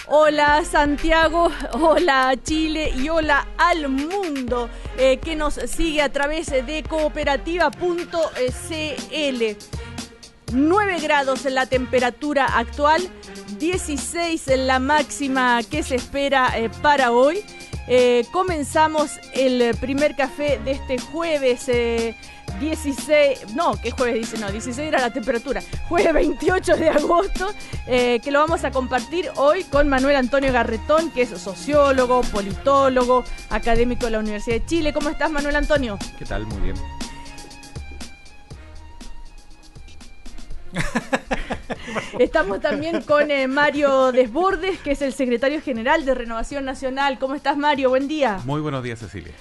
Hola Santiago, hola Chile y hola al mundo que nos sigue a través de cooperativa.cl. 9 grados en la temperatura actual, 16 en la máxima que se espera para hoy. Comenzamos el primer café de este jueves 16, no, ¿qué jueves dice? No, 16 era la temperatura. Jueves 28 de agosto, que lo vamos a compartir hoy con Manuel Antonio Garretón, que es sociólogo, politólogo, académico de la Universidad de Chile. ¿Cómo estás, Manuel Antonio? ¿Qué tal? Muy bien. Estamos también con Mario Desbordes, que es el secretario general de Renovación Nacional. ¿Cómo estás, Mario? Buen día. Muy buenos días, Cecilia.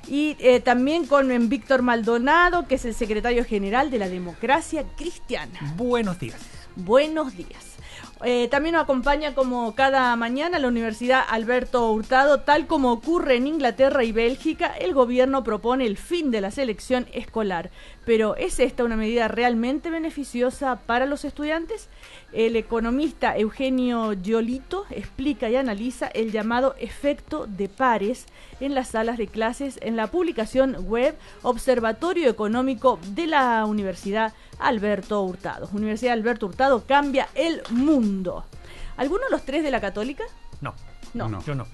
Y también con Víctor Maldonado, que es el secretario general de la Democracia Cristiana. Buenos días. Buenos días. También nos acompaña como cada mañana la Universidad Alberto Hurtado. Tal como ocurre en Inglaterra y Bélgica, el gobierno propone el fin de la selección escolar. Pero ¿es esta una medida realmente beneficiosa para los estudiantes? El economista Eugenio Giolito explica y analiza el llamado efecto de pares en las salas de clases en la publicación web Observatorio Económico de la Universidad Alberto Hurtado. Universidad Alberto Hurtado cambia el mundo. ¿Alguno de los tres de la Católica? No, yo no.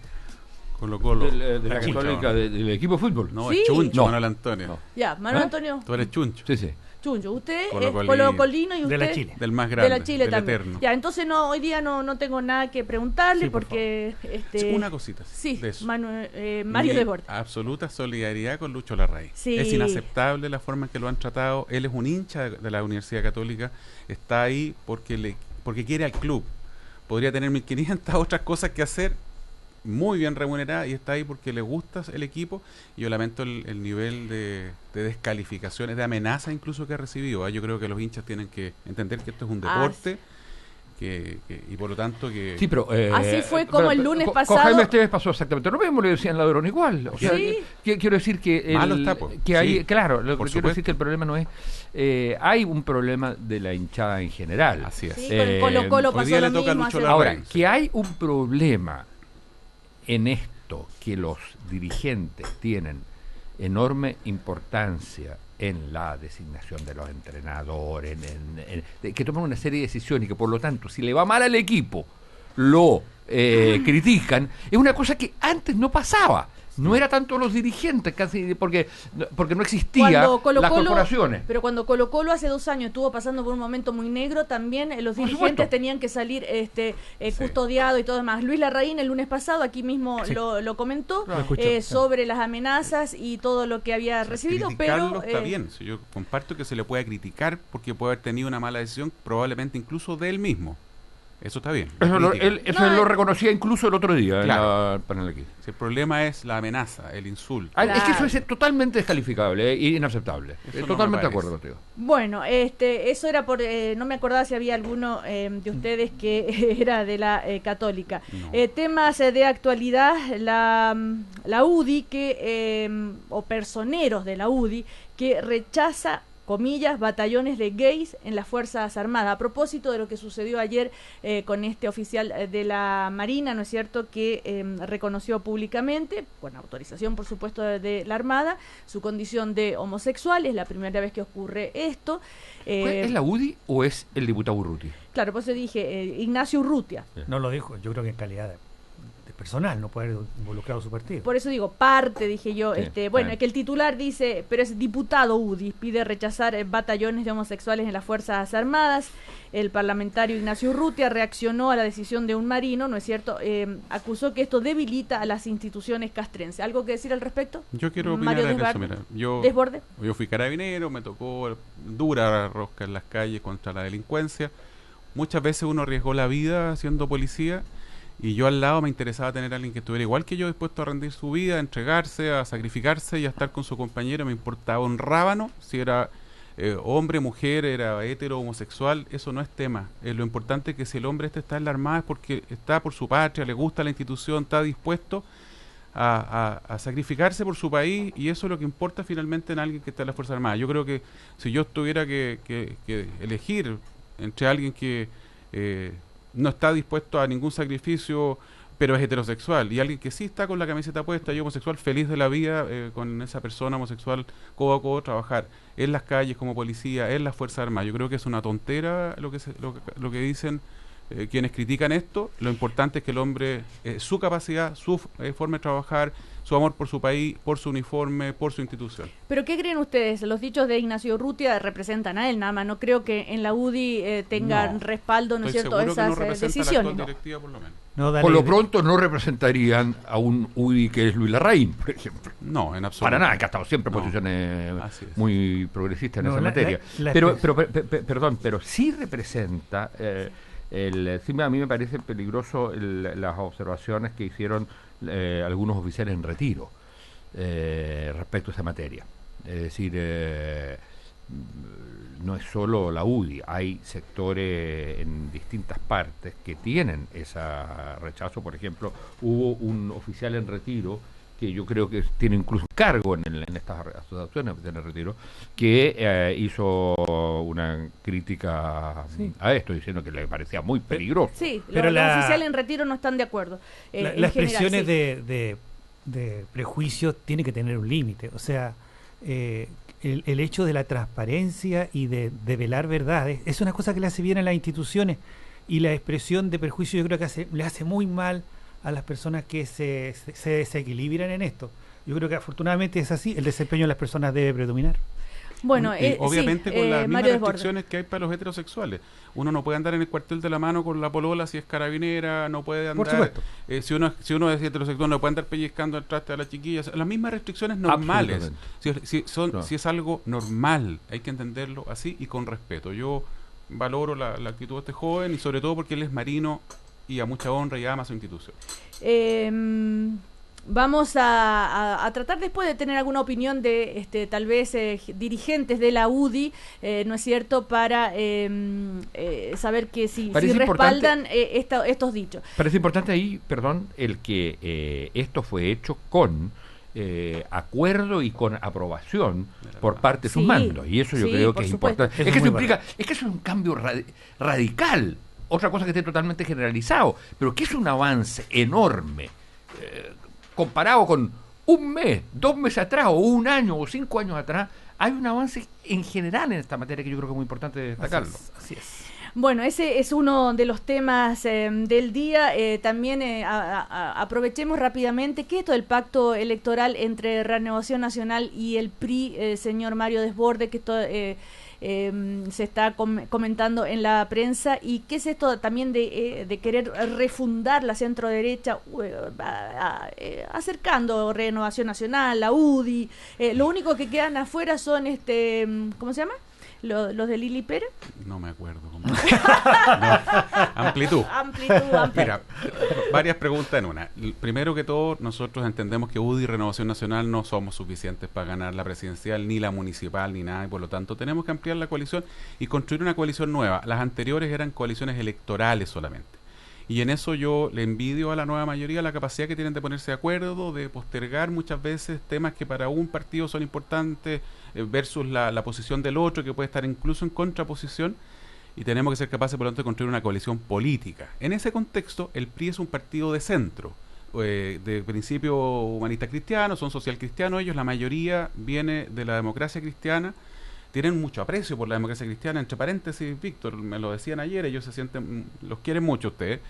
Colo-Colo. De la Católica, del equipo de fútbol. No, ¿Sí? es Chuncho, No. Manuel Antonio. No. Ya, Manuel ¿Ah? Antonio. Tú eres Chuncho. Sí, sí. Chuncho, usted Colo-colino. es colocolino y usted De la Chile. Del más grande. de la Chile del también. eterno. Ya, entonces hoy día no tengo nada que preguntarle Sí, por porque Sí, una cosita. sí, de eso. Mario Mi Desbordes. absoluta solidaridad con Lucho Larraín. Sí. Es inaceptable la forma en que lo han tratado. Él es un hincha de la Universidad Católica. Está ahí porque quiere al club. Podría tener 1500 otras cosas que hacer, muy bien remunerada, y está ahí porque le gusta el equipo. Y yo lamento el nivel de descalificaciones, de amenaza incluso que ha recibido. Yo creo que los hinchas tienen que entender que esto es un deporte y por lo tanto que... Sí, pero... Así fue como el lunes pasado. Con Jaime Esteves pasó exactamente lo mismo, le decían ladrón igual. O sea, Sí. quiero decir que... Malo está, po. que hay, Sí, claro, lo por que quiero decir supuesto. que el problema no es... hay un problema de la hinchada en general. Así es. Sí, con el Colo-Colo hoy pasó día lo le toca a mismo. Lucho hace- Larraín. Ahora, que hay un problema en esto, que los dirigentes tienen enorme importancia en la designación de los entrenadores, que toman una serie de decisiones y que por lo tanto, si le va mal al equipo, lo critican, es una cosa que antes no pasaba. No era tanto los dirigentes, casi porque no existían las corporaciones. Pero cuando Colo-Colo hace 2 años estuvo pasando por un momento muy negro, también los Por dirigentes supuesto. tenían que salir custodiados y todo demás. Luis Larraín el lunes pasado aquí mismo Sí. lo comentó Lo escuché. sobre las amenazas y todo lo que había recibido, Criticarlo pero está bien. Si yo comparto que se le pueda criticar porque puede haber tenido una mala decisión, probablemente incluso de él mismo. Eso está bien. la Eso, crítica. No, él lo reconocía incluso el otro día Claro. en la panel aquí. Si el problema es la amenaza, el insulto. Es que eso Claro. es totalmente descalificable e inaceptable. Eso no Totalmente me de acuerdo parece. contigo. Bueno, eso era por, no me acordaba si había alguno de ustedes que era de la Católica. No. Temas de actualidad, la UDI o personeros de la UDI que rechaza, comillas, batallones de gays en las Fuerzas Armadas. A propósito de lo que sucedió ayer con este oficial de la Marina, ¿no es cierto?, que reconoció públicamente, con autorización por supuesto de la Armada, su condición de homosexual. Es la primera vez que ocurre esto. ¿Es la UDI o es el diputado Urruti? Claro, por eso dije Ignacio Urrutia. No lo dijo, yo creo que en calidad de personal, no puede haber involucrado su partido. Por eso digo, parte, dije yo. Sí, Bueno, bien. que el titular dice, pero es diputado UDI, pide rechazar batallones de homosexuales en las Fuerzas Armadas. El parlamentario Ignacio Urrutia reaccionó a la decisión de un marino, ¿no es cierto? Acusó que esto debilita a las instituciones castrenses. ¿Algo que decir al respecto? Yo quiero opinar Mario en eso. Desbordes. Mira, Desbordes. yo fui carabinero, me tocó dura rosca en las calles contra la delincuencia. Muchas veces uno arriesgó la vida siendo policía, y yo al lado me interesaba tener a alguien que estuviera igual que yo, dispuesto a rendir su vida, a entregarse, a sacrificarse y a estar con su compañero. Me importaba un rábano si era hombre, mujer, era hetero, homosexual. Eso no es tema. Lo importante es que si el hombre está en la Armada es porque está por su patria, le gusta la institución, está dispuesto a sacrificarse por su país, y eso es lo que importa finalmente en alguien que está en las Fuerzas Armadas. Yo creo que si yo tuviera que elegir entre alguien que no está dispuesto a ningún sacrificio, pero es heterosexual, y alguien que sí está con la camiseta puesta y homosexual, feliz de la vida con esa persona homosexual codo a codo trabajar en las calles como policía, en las Fuerzas Armadas. Yo creo que es una tontera lo que dicen quienes critican esto. Lo importante es que el hombre, su capacidad, su forma de trabajar, su amor por su país, por su uniforme, por su institución. ¿Pero qué creen ustedes? Los dichos de Ignacio Urrutia representan a él nada más. No creo que en la UDI tengan respaldo, ¿no es cierto?, esas decisiones. Directiva, por lo menos. No, por lo pronto no representarían a un UDI que es Luis Larraín, por ejemplo. No, en absoluto. Para nada, que ha estado siempre en posiciones muy progresistas en esa materia. Pero sí representa... sí, a mí me parece peligroso las observaciones que hicieron algunos oficiales en retiro respecto a esa materia. Es decir, no es solo la UDI, hay sectores en distintas partes que tienen ese rechazo. Por ejemplo, hubo un oficial en retiro que yo creo que tiene incluso cargo en estas asociaciones de retiro, que hizo una crítica a esto, diciendo que le parecía muy peligroso. Sí, pero los oficiales en retiro no están de acuerdo. Las expresiones de prejuicio tienen que tener un límite. O sea, el hecho de la transparencia y de velar verdades es una cosa que le hace bien a las instituciones, y la expresión de prejuicio yo creo que le hace muy mal a las personas que se desequilibran en esto. Yo creo que afortunadamente es así, el desempeño de las personas debe predominar. Bueno, obviamente con las mismas restricciones que hay para los heterosexuales. Uno no puede andar en el cuartel de la mano con la polola si es carabinera, no puede andar... Por supuesto. Si uno es heterosexual, no puede andar pellizcando el traste a las chiquillas. Las mismas restricciones normales. Si es algo normal, hay que entenderlo así y con respeto. Yo valoro la actitud de este joven, y sobre todo porque él es marino y a mucha honra y ama su institución. Vamos a tratar después de tener alguna opinión de tal vez dirigentes de la UDI, ¿no es cierto?, para saber que si respaldan estos dichos. Parece importante ahí, perdón, el que esto fue hecho con acuerdo y con aprobación por parte de sus mandos, y eso yo creo que es importante. Es que eso implica, es que eso es un cambio radical. Otra cosa que esté totalmente generalizado, pero que es un avance enorme, comparado con un mes, 2 meses atrás, o 1 año, o 5 años atrás. Hay un avance en general en esta materia que yo creo que es muy importante destacarlo. Así es. Bueno, ese es uno de los temas del día. También aprovechemos rápidamente que esto del pacto electoral entre Renovación Nacional y el PRI, señor Mario Desbordes, que esto se está comentando en la prensa, y qué es esto también de querer refundar la centro derecha, acercando Renovación Nacional, la UDI. Lo único que quedan afuera son ¿cómo se llama? Los de Lili Pérez. No me acuerdo. Amplitud. Mira, varias preguntas en una. Primero que todo, nosotros entendemos que UDI y Renovación Nacional no somos suficientes para ganar la presidencial, ni la municipal, ni nada, y por lo tanto tenemos que ampliar la coalición y construir una coalición nueva. Las anteriores eran coaliciones electorales solamente. Y en eso yo le envidio a la nueva mayoría la capacidad que tienen de ponerse de acuerdo, de postergar muchas veces temas que para un partido son importantes versus la posición del otro, que puede estar incluso en contraposición, y tenemos que ser capaces, por lo tanto, de construir una coalición política. En ese contexto, el PRI es un partido de centro, de principio humanista cristiano, son social cristianos ellos, la mayoría viene de la democracia cristiana, tienen mucho aprecio por la democracia cristiana, entre paréntesis, Víctor, me lo decían ayer, ellos se sienten, los quieren mucho ustedes.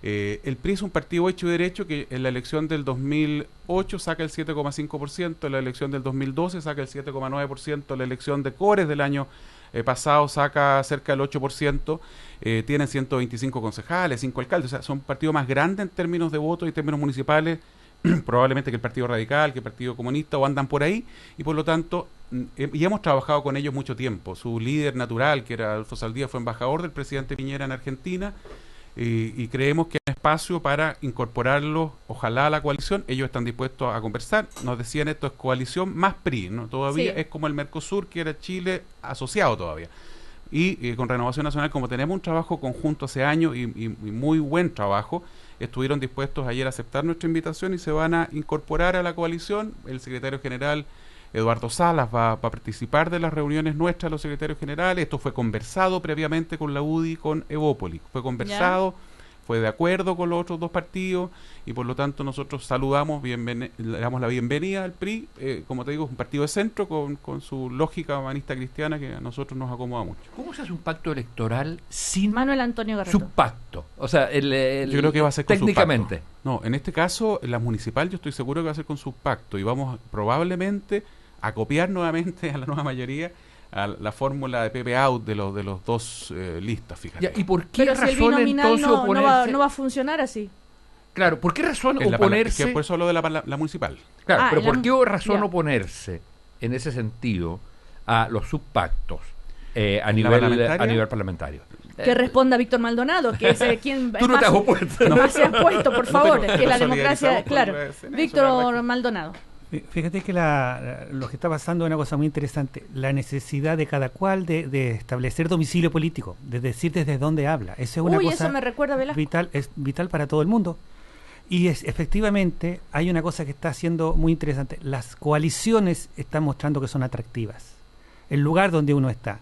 El PRI es un partido hecho y derecho que en la elección del 2008 saca el 7,5%, en la elección del 2012 saca el 7,9%, en la elección de Cores del año pasado saca cerca del 8%, tienen 125 concejales, 5 alcaldes, o sea, son un partido más grande en términos de votos y en términos municipales, probablemente que el Partido Radical, que el Partido Comunista, o andan por ahí, y por lo tanto, y hemos trabajado con ellos mucho tiempo. Su líder natural, que era Adolfo Saldía, fue embajador del presidente Piñera en Argentina, y creemos que hay espacio para incorporarlos, ojalá, a la coalición. Ellos están dispuestos a conversar. Nos decían, esto es coalición más PRI, ¿no? Todavía es como el Mercosur, que era Chile asociado todavía. Y con Renovación Nacional, como tenemos un trabajo conjunto hace años y muy buen trabajo, estuvieron dispuestos ayer a aceptar nuestra invitación y se van a incorporar a la coalición. El secretario general Eduardo Salas va a participar de las reuniones nuestras, los secretarios generales. Esto fue conversado previamente con la UDI, con Evópoli. Fue conversado, fue de acuerdo con los otros dos partidos y por lo tanto nosotros saludamos, le damos la bienvenida al PRI, como te digo, es un partido de centro con su lógica humanista cristiana que a nosotros nos acomoda mucho. ¿Cómo se hace un pacto electoral sin Manuel Antonio Garretón. subpacto? O sea, yo creo que va a ser con técnicamente. subpacto. No, en este caso, en la municipal yo estoy seguro que va a ser con subpacto y vamos probablemente a copiar nuevamente a la nueva mayoría a la fórmula de Pepe Out de los dos listas, fíjate. Ya, ¿y por qué Pero si el razón binominal entonces no oponerse? va a funcionar así. Claro, ¿por qué razón Es oponerse? que por eso hablo de la municipal. Claro, Ah, pero la ¿por qué razón ya. oponerse en ese sentido a los subpactos a parlamentaria? nivel parlamentario? Que responda Víctor Maldonado, que es quien Tú no te has opuesto, ¿no? más se ha puesto, por favor, pero que la nos democracia, solidarizamos claro. en eso, la Víctor verdad. Maldonado. Fíjate que lo que está pasando es una cosa muy interesante, la necesidad de cada cual de establecer domicilio político, de decir desde dónde habla. Esa es una Uy, cosa eso me recuerda a Velasco. es vital para todo el mundo. Y efectivamente hay una cosa que está siendo muy interesante. Las coaliciones están mostrando que son atractivas. El lugar donde uno está.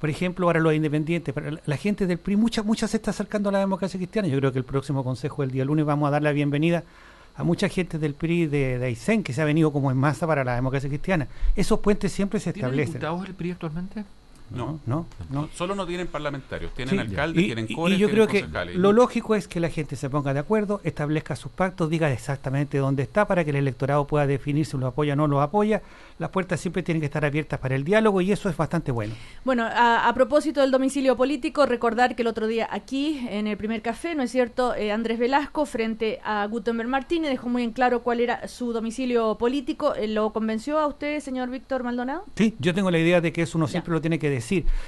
Por ejemplo, para los independientes, para la gente del PRI, mucha se está acercando a la democracia cristiana. Yo creo que el próximo consejo, el día lunes, vamos a dar la bienvenida a mucha gente del PRI de Aysén que se ha venido como en masa para la democracia cristiana. Esos puentes siempre se ¿Tiene establecen. diputados el PRI actualmente? No. Solo no tienen parlamentarios, tienen Sí. alcaldes, tienen cores, y yo creo tienen que concejales. lo lógico es que la gente se ponga de acuerdo, establezca sus pactos, diga exactamente dónde está para que el electorado pueda definir si lo apoya o no lo apoya. Las puertas siempre tienen que estar abiertas para el diálogo y eso es bastante bueno. Bueno, a propósito del domicilio político, recordar que el otro día aquí, en el primer café, ¿no es cierto?, Andrés Velasco, frente a Gutenberg Martínez, dejó muy en claro cuál era su domicilio político. ¿Lo convenció a usted, señor Víctor Maldonado? Sí, yo tengo la idea de que eso uno Ya. siempre lo tiene que decir.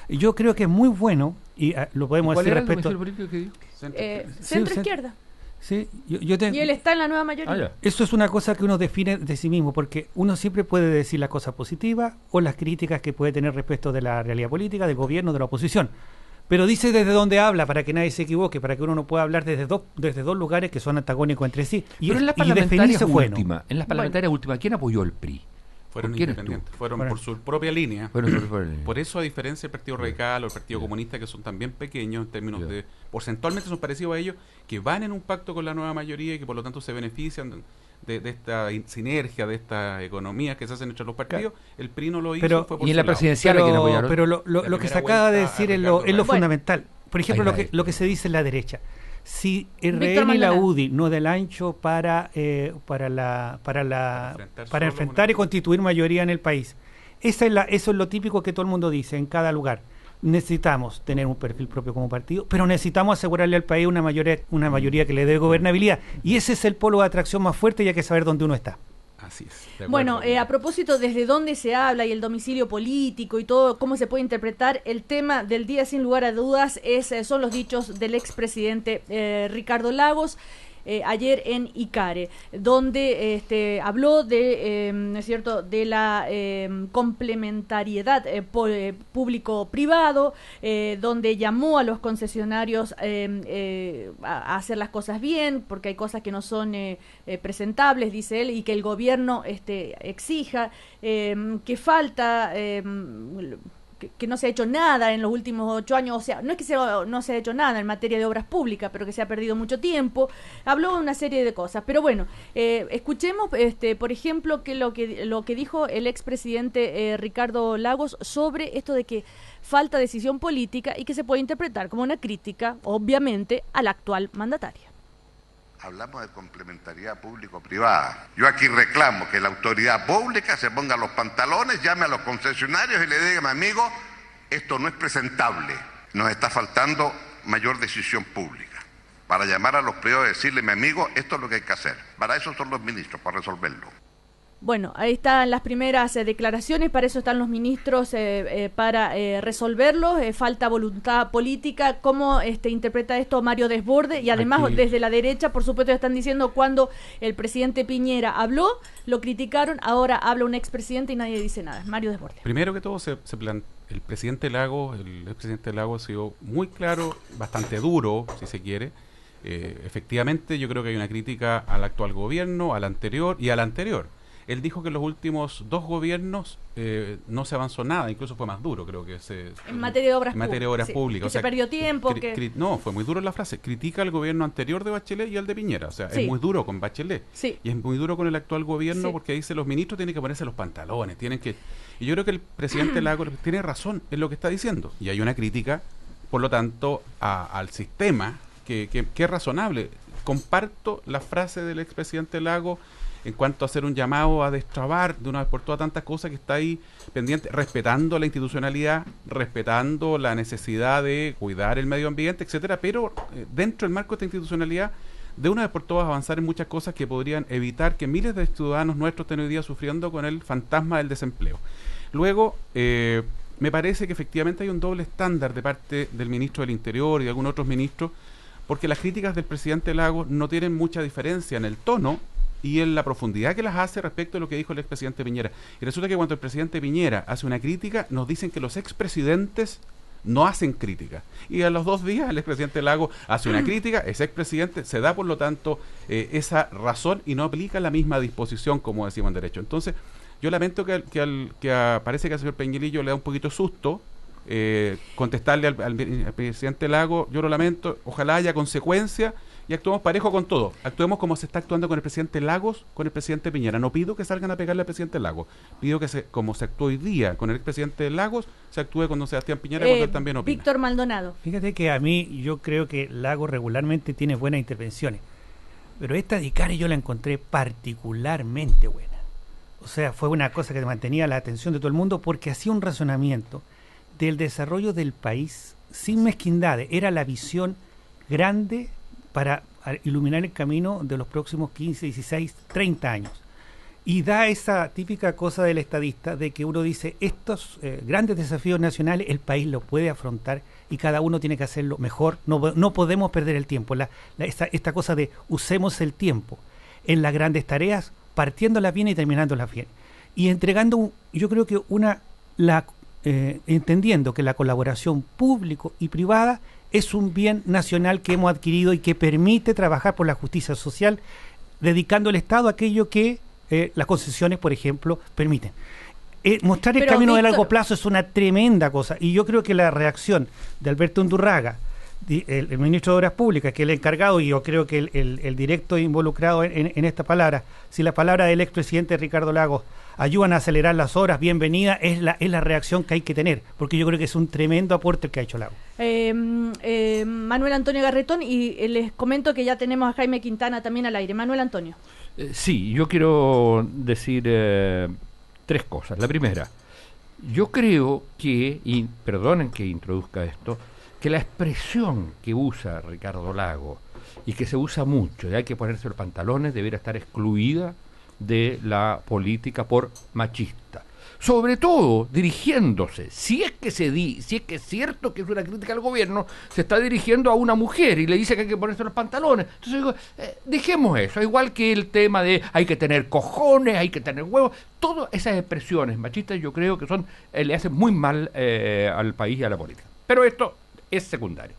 Yo creo que es muy bueno, y lo podemos ¿Cuál decir era el respecto... domicilio político que dijo? Centro-izquierda. Sí, yo tengo... Y él está en la nueva mayoría. Ah, ya. Eso es una cosa que uno define de sí mismo, porque uno siempre puede decir las cosas positivas o las críticas que puede tener respecto de la realidad política, del gobierno, de la oposición. Pero dice desde dónde habla, para que nadie se equivoque, para que uno no pueda hablar desde dos lugares que son antagónicos entre sí. Pero en las y parlamentarias definirse bueno. últimas, ¿quién apoyó el PRI? Fueron ¿Por quién independientes, fueron Fueron- por su propia línea. Fueron Por eso, a diferencia del Partido Radical o el Partido Comunista, que son también pequeños en términos Ya. de... porcentualmente son parecidos a ellos, que van en un pacto con la nueva mayoría y que por lo tanto se benefician de esta sinergia, de esta economía que se hacen entre los partidos. El PRI no lo hizo, Pero- fue por ¿Y en su la lado. presidencial a quién apoyaron? Pero lo La que se primera acaba de vuelta decir a es Ricardo lo Lagos. fundamental. Por ejemplo, Ahí va. lo que se dice en la derecha. Si Víctor RN y la Maldonado. UDI no del ancho para enfrentar y constituir mayoría en el país. Eso es lo típico que todo el mundo dice en cada lugar. Necesitamos tener un perfil propio como partido, pero necesitamos asegurarle al país una mayoría que le dé gobernabilidad. Y ese es el polo de atracción más fuerte y hay que saber dónde uno está. Así es. de Bueno, acuerdo. a propósito desde dónde se habla y el domicilio político y todo, cómo se puede interpretar, el tema del día sin lugar a dudas son los dichos del expresidente Ricardo Lagos. Ayer en Icare, donde habló de, ¿no es cierto?, de la complementariedad público-privado, donde llamó a los concesionarios a hacer las cosas bien, porque hay cosas que no son presentables, dice él, y que el gobierno exija, que falta... que no se ha hecho nada en los últimos 8 años, o sea, no es que no se ha hecho nada en materia de obras públicas, pero que se ha perdido mucho tiempo. Habló de una serie de cosas, pero bueno, escuchemos, por ejemplo, lo que dijo el expresidente Ricardo Lagos sobre esto de que falta decisión política y que se puede interpretar como una crítica, obviamente, al actual mandatario. Hablamos de complementariedad público-privada. Yo aquí reclamo que la autoridad pública se ponga los pantalones, llame a los concesionarios y le diga, mi amigo, esto no es presentable. Nos está faltando mayor decisión pública. Para llamar a los privados y decirle, mi amigo, esto es lo que hay que hacer. Para eso son los ministros, para resolverlo. Bueno, ahí están las primeras declaraciones, para eso están los ministros, para resolverlo. Falta voluntad política. ¿Cómo interpreta esto Mario Desborde? Y además, Aquí. desde la derecha, por supuesto, están diciendo cuando el presidente Piñera habló, lo criticaron, ahora habla un expresidente y nadie dice nada. Mario Desborde. Primero que todo, el presidente Lagos, el expresidente Lagos ha sido muy claro, bastante duro, si se quiere. Efectivamente, yo creo que hay una crítica al actual gobierno, al anterior y al anterior. él dijo que en los últimos 2 gobiernos no se avanzó nada, incluso fue más duro, creo que en materia de obras públicas. Que o sea, se perdió tiempo. No, fue muy duro la frase. Critica al gobierno anterior de Bachelet y al de Piñera. O sea, Sí. es muy duro con Bachelet. Sí. Y es muy duro con el actual gobierno Sí. porque dice los ministros tienen que ponerse los pantalones, tienen que... Y yo creo que el presidente Lagos tiene razón en lo que está diciendo. Y hay una crítica, por lo tanto, al sistema que es razonable. Comparto la frase del expresidente Lagos en cuanto a hacer un llamado a destrabar de una vez por todas tantas cosas que está ahí pendiente, respetando la institucionalidad, respetando la necesidad de cuidar el medio ambiente, etcétera, pero dentro del marco de esta institucionalidad, de una vez por todas avanzar en muchas cosas que podrían evitar que miles de ciudadanos nuestros estén hoy día sufriendo con el fantasma del desempleo. Luego, me parece que efectivamente hay un doble estándar de parte del ministro del Interior y de algunos otros ministros, porque las críticas del presidente Lagos no tienen mucha diferencia en el tono y en la profundidad que las hace respecto a lo que dijo el expresidente Piñera. Y resulta que cuando el presidente Piñera hace una crítica, nos dicen que los expresidentes no hacen crítica. Y a los 2 días el expresidente Lagos hace una crítica, es expresidente, se da por lo tanto esa razón y no aplica la misma disposición, como decimos en derecho. Entonces, yo lamento que parece que al señor Peñalillo le da un poquito susto contestarle al presidente Lagos. Yo lo lamento, ojalá haya consecuencias y actuemos parejo con todo. Actuemos como se está actuando con el presidente Lagos, con el presidente Piñera. No pido que salgan a pegarle al presidente Lagos, pido que como se actuó hoy día con el expresidente Lagos, se actúe con don Sebastián Piñera cuando él también opina. Víctor Maldonado. Fíjate que a mí, yo creo que Lagos regularmente tiene buenas intervenciones, pero esta de Icare yo la encontré particularmente buena. O sea, fue una cosa que mantenía la atención de todo el mundo porque hacía un razonamiento del desarrollo del país sin mezquindades. Era la visión grande para iluminar el camino de los próximos 15, 16, 30 años. Y da esa típica cosa del estadista de que uno dice, estos grandes desafíos nacionales el país los puede afrontar y cada uno tiene que hacerlo mejor. No podemos perder el tiempo. Esta cosa de usemos el tiempo en las grandes tareas, partiéndolas bien y terminándolas bien. Y entregando, yo creo que entendiendo que la colaboración público y privada es un bien nacional que hemos adquirido y que permite trabajar por la justicia social, dedicando el Estado a aquello que las concesiones, por ejemplo, permiten. Mostrar el camino de largo plazo es una tremenda cosa, y yo creo que la reacción de Alberto Undurraga, el ministro de Obras Públicas, que es el encargado, y yo creo que el directo involucrado en esta palabra, si la palabra del expresidente Ricardo Lagos ayudan a acelerar las obras, bienvenida, es la reacción que hay que tener, porque yo creo que es un tremendo aporte el que ha hecho Lagos. Manuel Antonio Garretón, y les comento que ya tenemos a Jaime Quintana también al aire. Manuel Antonio. Sí, yo quiero decir 3 cosas. La primera, yo creo que, y perdonen que introduzca esto, que la expresión que usa Ricardo Lagos y que se usa mucho, de hay que ponerse los pantalones, debería estar excluida de la política por machista. Sobre todo dirigiéndose, si es que es cierto que es una crítica al gobierno, se está dirigiendo a una mujer y le dice que hay que ponerse los pantalones. Entonces digo, dejemos eso, igual que el tema de hay que tener cojones, hay que tener huevos, todas esas expresiones machistas yo creo que le hacen muy mal al país y a la política. Pero esto es secundario.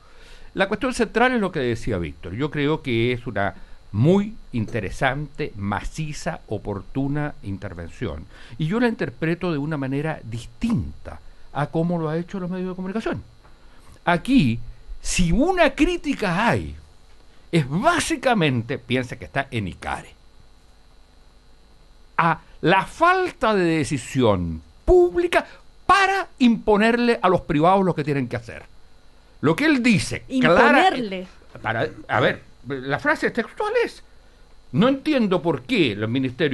La cuestión central es lo que decía Víctor. Yo creo que es una muy interesante, maciza, oportuna intervención. Y yo la interpreto de una manera distinta a cómo lo ha hecho los medios de comunicación. Aquí, si una crítica hay, es básicamente, piensa que está en Icare, a la falta de decisión pública para imponerle a los privados lo que tienen que hacer. Lo que él dice... Imponerle. A ver, la frase textual es: no entiendo por qué los ministros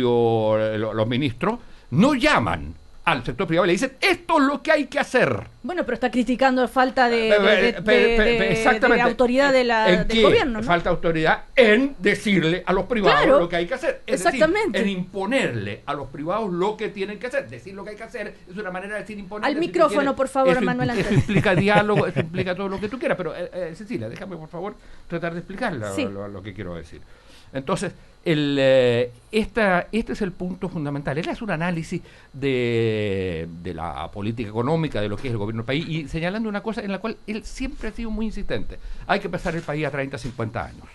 no llaman al sector privado y le dicen esto es lo que hay que hacer. Bueno, pero está criticando falta de autoridad del gobierno, ¿no? Falta autoridad en decirle a los privados lo que hay que hacer. Es exactamente. decir, en imponerle a los privados lo que tienen que hacer. Decir lo que hay que hacer es una manera de decir imponer. Al micrófono, por favor, Manuel Antonio. Eso implica diálogo, eso implica todo lo que tú quieras. Pero Cecilia, déjame por favor tratar de explicar lo que quiero decir. Entonces, este es el punto fundamental. Él hace un análisis de la política económica, de lo que es el gobierno del país, y señalando una cosa en la cual él siempre ha sido muy insistente. Hay que pensar el país a 30, 50 años.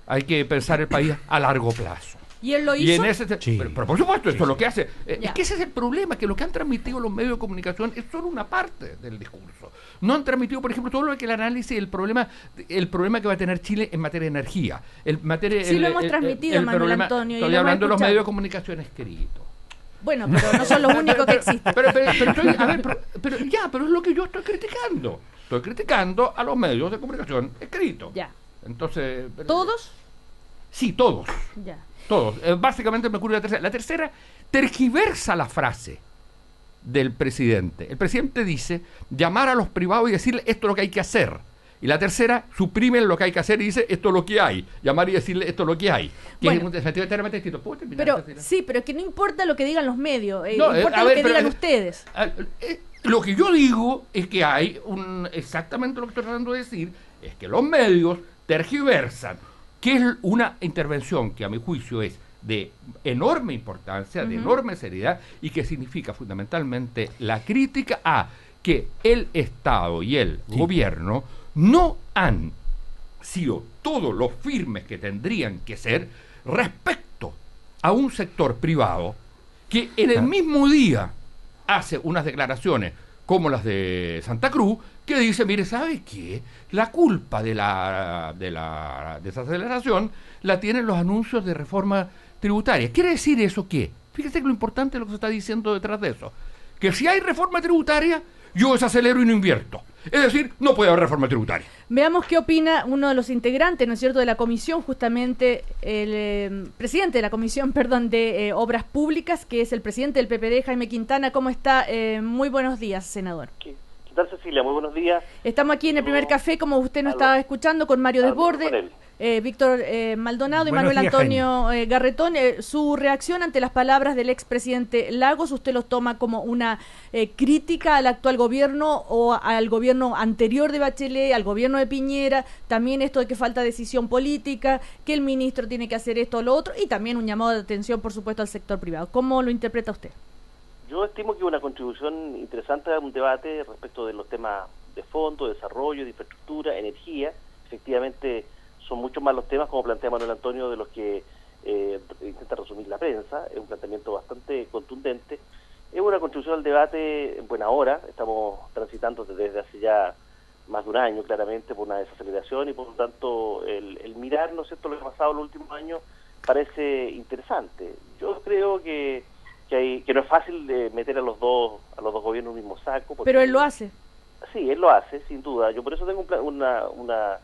Hay que pensar el país a largo plazo. ¿Y él lo Y hizo? en ese Sí. pero por supuesto, Sí, eso es lo sí. que hace. Ya. Es que ese es el problema, que lo que han transmitido los medios de comunicación es solo una parte del discurso. No han transmitido, por ejemplo, todo lo que el análisis, el problema que va a tener Chile en materia de energía. Sí, lo hemos transmitido, Manuel Antonio, y Estoy lo hemos hablando de los escuchado. medios de comunicación escritos. Bueno, pero no son los únicos que existen. Pero es lo que yo estoy criticando. Estoy criticando a los medios de comunicación escritos. Ya. Entonces, ¿Todos? Sí, todos. Ya. Todos. Básicamente me ocurre la tercera. La tercera tergiversa la frase del presidente. El presidente dice llamar a los privados y decirle esto es lo que hay que hacer. Y la tercera suprime lo que hay que hacer y dice esto es lo que hay. Llamar y decirle esto es lo que hay. Que Bueno. es un sentido enteramente distinto. ¿Puedo terminar, Pero Cecilia? sí, pero que no importa lo que digan los medios, No, importa a lo ver, que pero, digan ustedes. Lo que yo digo es que hay exactamente lo que estoy tratando de decir, es que los medios tergiversan, que es una intervención que a mi juicio es de enorme importancia, de enorme seriedad, y que significa fundamentalmente la crítica a que el Estado y el gobierno no han sido todos los firmes que tendrían que ser respecto a un sector privado que en el mismo día hace unas declaraciones como las de Santa Cruz, que dice, mire, ¿sabe qué? La culpa de la desaceleración la tienen los anuncios de reforma tributaria. ¿Quiere decir eso qué? Fíjese que lo importante es lo que se está diciendo detrás de eso. Que si hay reforma tributaria, yo desacelero y no invierto. Es decir, no puede haber reforma tributaria. Veamos qué opina uno de los integrantes, ¿no es cierto?, de la comisión, justamente el presidente de la comisión, de Obras Públicas, que es el presidente del PPD, Jaime Quintana. ¿Cómo está? Muy buenos días, senador. ¿Qué tal, Cecilia? Muy buenos días. Estamos aquí en el primer café, como usted nos estaba escuchando, con Mario Desborde, Víctor Maldonado y Buenos Manuel días, Antonio Garretón. Su reacción ante las palabras del expresidente Lagos, ¿usted los toma como una crítica al actual gobierno o al gobierno anterior de Bachelet, al gobierno de Piñera? También esto de que falta decisión política, que el ministro tiene que hacer esto o lo otro, y también un llamado de atención, por supuesto, al sector privado. ¿Cómo lo interpreta usted? Yo estimo que una contribución interesante a un debate respecto de los temas de fondo, de desarrollo, de infraestructura, energía. Efectivamente, son muchos más los temas, como plantea Manuel Antonio, de los que intenta resumir la prensa. Es un planteamiento bastante contundente. Es una contribución al debate en buena hora. Estamos transitando desde hace ya más de un año, claramente, por una desaceleración, y por lo tanto el mirar, ¿no es cierto?, lo que ha pasado en los últimos años parece interesante. Yo creo que no es fácil meter a los dos gobiernos en un mismo saco. Pero él lo hace. Sí, él lo hace, sin duda. Yo por eso tengo una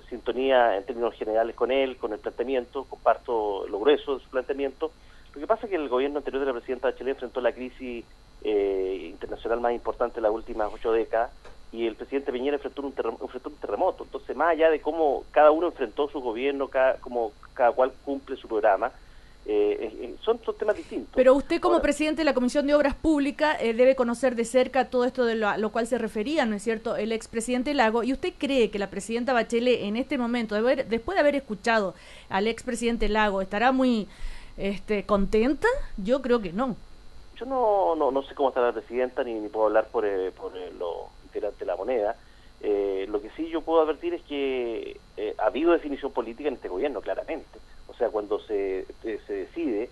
sintonía en términos generales con él, con el planteamiento, comparto lo grueso de su planteamiento. Lo que pasa es que el gobierno anterior de la presidenta Bachelet enfrentó la crisis internacional más importante de las últimas 8 décadas, y el presidente Piñera enfrentó un terremoto. Entonces, más allá de cómo cada uno enfrentó su gobierno, cómo cada cual cumple su programa, son temas distintos. Pero usted, como Ahora, presidente de la Comisión de Obras Públicas, debe conocer de cerca todo esto de lo cual se refería, ¿no es cierto?, el expresidente Lago. ¿Y usted cree que la presidenta Bachelet, en este momento, después de haber escuchado al expresidente Lago, estará muy contenta? Yo creo que no. Yo no sé cómo está la presidenta, ni puedo hablar por los integrantes de la moneda. Lo que sí yo puedo advertir es que ha habido definición política en este gobierno, claramente. O sea, cuando se decide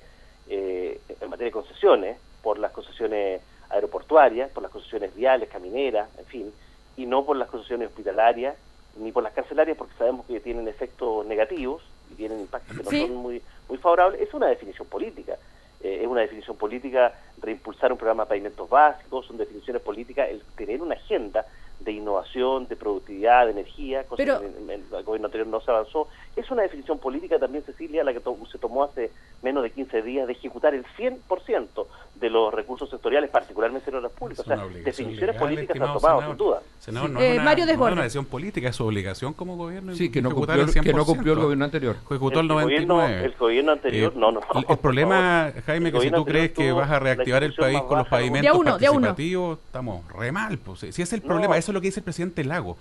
en materia de concesiones, por las concesiones aeroportuarias, por las concesiones viales, camineras, en fin, y no por las concesiones hospitalarias, ni por las carcelarias, porque sabemos que tienen efectos negativos y tienen impactos que no son muy favorables. Es una definición política. Es una definición política reimpulsar un programa de pavimentos básicos, son definiciones políticas el tener una agenda de innovación, de productividad, de energía, cosa que en el gobierno anterior no se avanzó. Es una definición política también, Cecilia, la que se tomó hace menos de 15 días, de ejecutar el 100% de los recursos sectoriales, particularmente en obras públicas. O sea, definiciones políticas se han tomado, sin duda. Senador, no Mario es una decisión política, es su obligación como gobierno. Sí, que no ejecutar cumplió el gobierno anterior. Ejecutó el 99%. El gobierno anterior, no. El problema, Jaime, que si tú crees que vas a reactivar el país con los pavimentos participativos, estamos re mal. Pues. Si es el problema, eso es lo que dice el presidente Lago.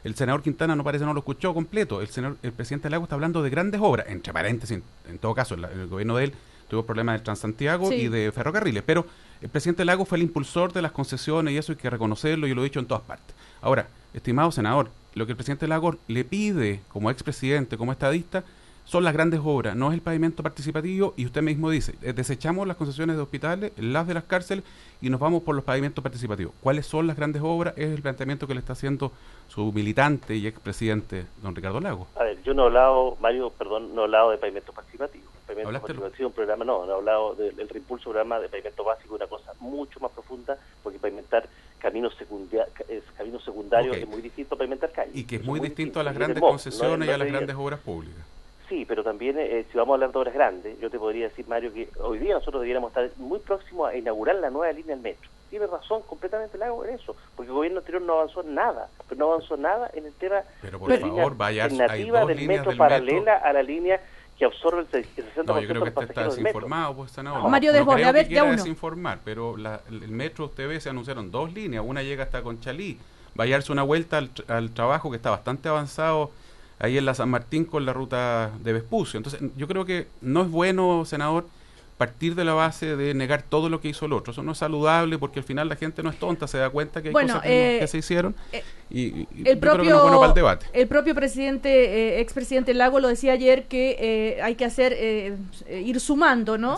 El senador Quintana no parece no lo escuchó completo. El presidente Lago está hablando de grandes obras, entre paréntesis, en todo caso, el gobierno de él tuvo problemas de Transantiago y de ferrocarriles, pero el presidente Lago fue el impulsor de las concesiones y eso hay que reconocerlo, y lo he dicho en todas partes. Ahora, estimado senador, lo que el presidente Lago le pide como expresidente, como estadista, son las grandes obras, no es el pavimento participativo, y usted mismo dice, desechamos las concesiones de hospitales, las de las cárceles, y nos vamos por los pavimentos participativos. ¿Cuáles son las grandes obras? Es el planteamiento que le está haciendo su militante y expresidente, don Ricardo Lagos. A ver, yo no he hablado, Mario, perdón, no he hablado de pavimento participativo. Pavimento participativo, un programa, no he hablado del reimpulso programa de pavimento básico, una cosa mucho más profunda, porque pavimentar caminos secundarios es muy distinto a pavimentar calles. Y que es muy distinto a las grandes concesiones y a las grandes obras públicas. Sí, pero también si vamos a hablar de obras grandes, yo te podría decir, Mario, que hoy día nosotros deberíamos estar muy próximos a inaugurar la nueva línea del metro. Tiene razón completamente Lago en eso, porque el gobierno anterior no avanzó nada, pero no avanzó nada en el tema pero por favor, vaya, alternativa del metro paralela a la línea que absorbe el 60% no, yo creo que de los usted está desinformado, pues, senador. Mario Desbordes, a ver, ya uno. Desinformar, pero el metro, usted ve, se anunciaron 2 líneas, una llega hasta Conchalí, va a darse una vuelta al trabajo que está bastante avanzado ahí en la San Martín con la ruta de Vespucio. Entonces, yo creo que no es bueno, senador, partir de la base de negar todo lo que hizo el otro. Eso no es saludable, porque al final la gente no es tonta, se da cuenta que hay cosas que se hicieron y yo creo que no es bueno para el debate. El propio presidente, expresidente Lago lo decía ayer que hay que hacer ir sumando, ¿no?